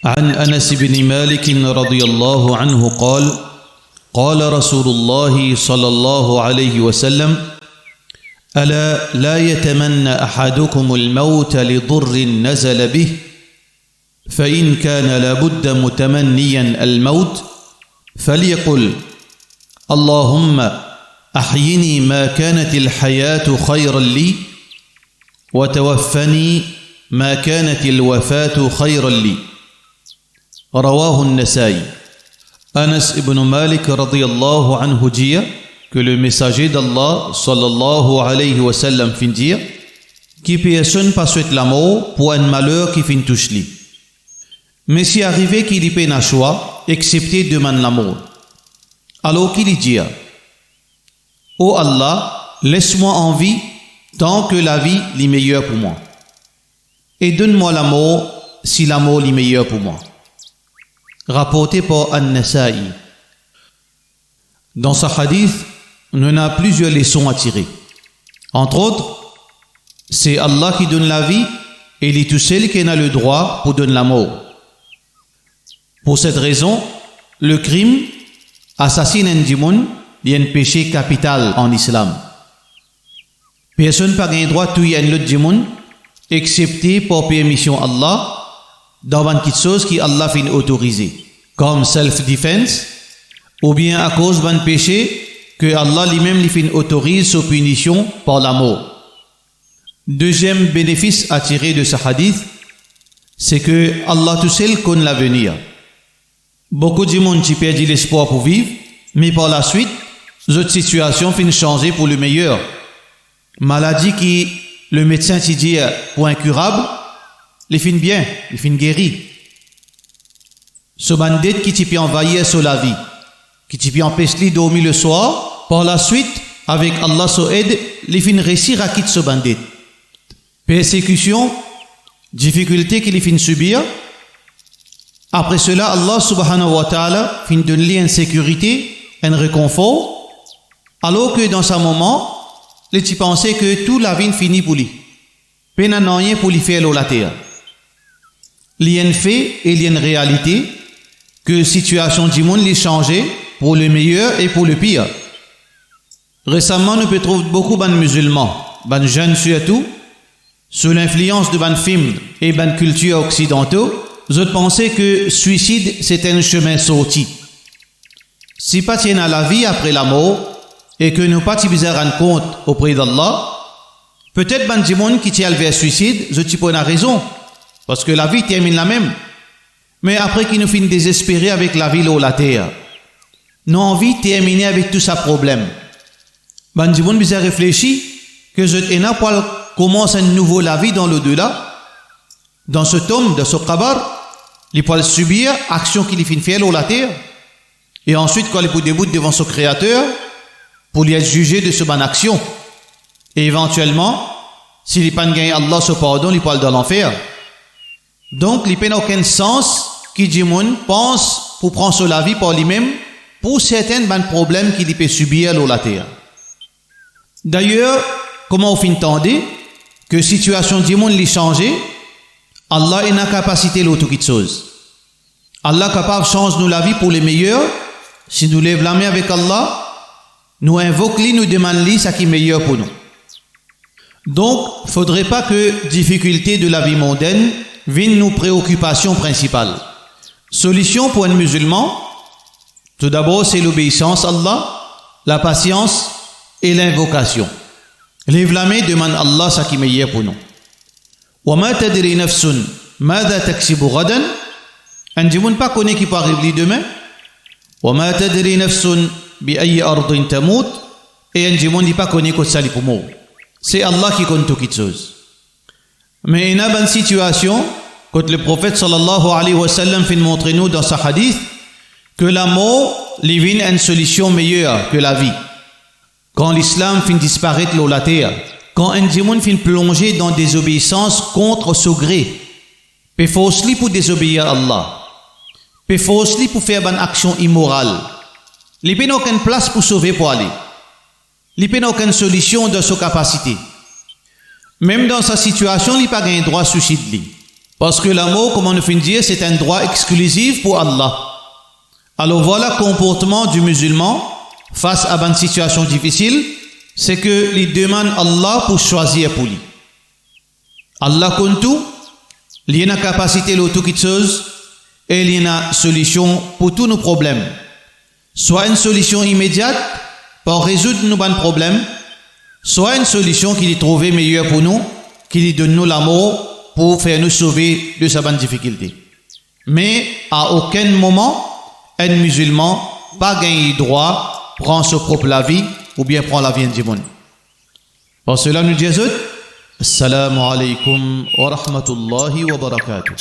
عن أنس بن مالك رضي الله عنه قال قال رسول الله صلى الله عليه وسلم ألا لا يتمنى أحدكم الموت لضر نزل به فإن كان لابد متمنيا الموت فليقل اللهم أحيني ما كانت الحياة خيرا لي وتوفني ما كانت الوفاة خيرا لي رواه النسائي. Anas ibn Malik radiyallahu anhu dit que le messager d'Allah sallallahu alayhi wa sallam fin dire qui personne pas souhaite la mort pour un malheur qui fin touche lui. Mais si arrivé qu'il y peine à choix, excepté demande la mort. Alors qu'il y dit ô Allah, laisse-moi en vie tant que la vie est meilleure pour moi. Et donne-moi la mort si la mort est meilleure pour moi. Rapporté par An-Nasa'i. Dans ce hadith, on a plusieurs leçons à tirer. Entre autres, c'est Allah qui donne la vie et il est tout seul qui a le droit pour donner la mort. Pour cette raison, le crime, assassin un démon, il y a un péché capital en islam. Personne n'a pas le droit de tuer un autre démon, excepté par permission Allah, dans une petite chose qui Allah fait autoriser, comme self-defense, ou bien à cause d'un péché que Allah lui-même lui autorise sous punition par la mort. Deuxième bénéfice à tirer de ce hadith, c'est que Allah tout seul connaît l'avenir. Beaucoup de monde qui perdent l'espoir pour vivre, mais par la suite, cette situation finit changer pour le meilleur. Maladie qui le médecin dit pour incurable, les fin bien, les fin guéri. Ce bandit qui t'y envahir sur la vie, qui t'y empêche de dormir le soir, par la suite, avec Allah son aide, les fin réussir à quitter ce bandit. Persécution, difficulté qu'il fin subir. Après cela, Allah subhanahu wa ta'ala fin donner une sécurité, un réconfort, alors que dans ce moment, les tu pensais que toute la vie finit pour lui. Peine à rien pour lui faire la terre. Il y a un fait et il y a une réalité que la situation du monde est changée pour le meilleur et pour le pire. Récemment, nous pouvons trouver beaucoup de musulmans, de jeunes surtout, sous l'influence de films et de cultures occidentaux, ils pensent que le suicide c'est un chemin sorti. Si pas tiennent à la vie après la mort et que nous pas bizarre rendre compte auprès d'Allah, peut-être ben du monde qui tient vers le suicide, je t'y a raison. Parce que la vie termine la même. Mais après qu'il nous finit désespéré avec la vie ou la terre, nous avons envie de terminer avec tous ces problèmes. Ben du monde bizarre réfléchit que je t'ai pour commencer une nouvelle la vie dans l'au-delà, dans ce tombe, dans ce kabar, il peut subir action qu'il finit faire ou la terre. Et ensuite, quand il peut débouter devant son créateur, pour lui être jugé de ce bonne action. Et éventuellement, s'il n'est pas gagné Allah ce pardon, il peut aller dans l'enfer. Donc, il n'a aucun sens qui dit pense pour prendre sur la vie par lui-même pour certains problèmes qu'il peut subir dans la terre. D'ailleurs, comment vous entendez que la situation du monde est changée, Allah a la capacité de toute chose. Allah est capable de changer nous la vie pour le meilleur. Si nous lèvons la main avec Allah, nous invoquons, nous demandons ce qui est meilleur pour nous. Donc, il ne faudrait pas que difficulté de la vie mondaine viennent nos préoccupations principales. Solution pour un musulman, tout d'abord c'est l'obéissance à Allah, la patience et l'invocation. Lève la main, demande à Allah ce qui est meilleur pour nous. وَمَا تَدْرِي نَفْسٌ مَاذَا تَكْسِبُ غَدًا. Un ne pas connaît qui peut arriver demain. وَمَا تَدْرِي نَفْسٌ بِأَيِّ أَرْضٍ تَمُوتُ. Et un ne pas connaît que ça pour mort. C'est Allah qui compte toutes choses. Mais il y a une situation, quand le prophète sallallahu alayhi wa sallam fait montrer nous dans sa hadith, que la mort livine une solution meilleure que la vie. Quand l'islam finit disparaître de la terre, quand un démon finit plonger dans des obéissances contre son gré, il faut aussi pour désobéir à Allah, il faut aussi pour faire une action immorale. Il n'y a aucune place pour sauver pour aller. Il n'y a aucune solution de sa capacité. Même dans sa situation, il n'y a pas de droit à suicide. Parce que l'amour, comme on le fait dire, c'est un droit exclusif pour Allah. Alors voilà le comportement du musulman face à une situation difficile, c'est que il demande Allah pour choisir pour lui. Allah compte tout, il y a une capacité de tout quelque chose et il y a une solution pour tous nos problèmes. Soit une solution immédiate pour résoudre nos problèmes, soit une solution qui est trouvée meilleure pour nous, qui lui donne nous l'amour pour faire nous sauver de sa bonne difficulté. Mais à aucun moment, un musulman pas gagné le droit prend sa propre la vie ou bien prend la vie du monde. Pour cela, nous disons Assalamu alaikum wa rahmatullahi wa barakatuh.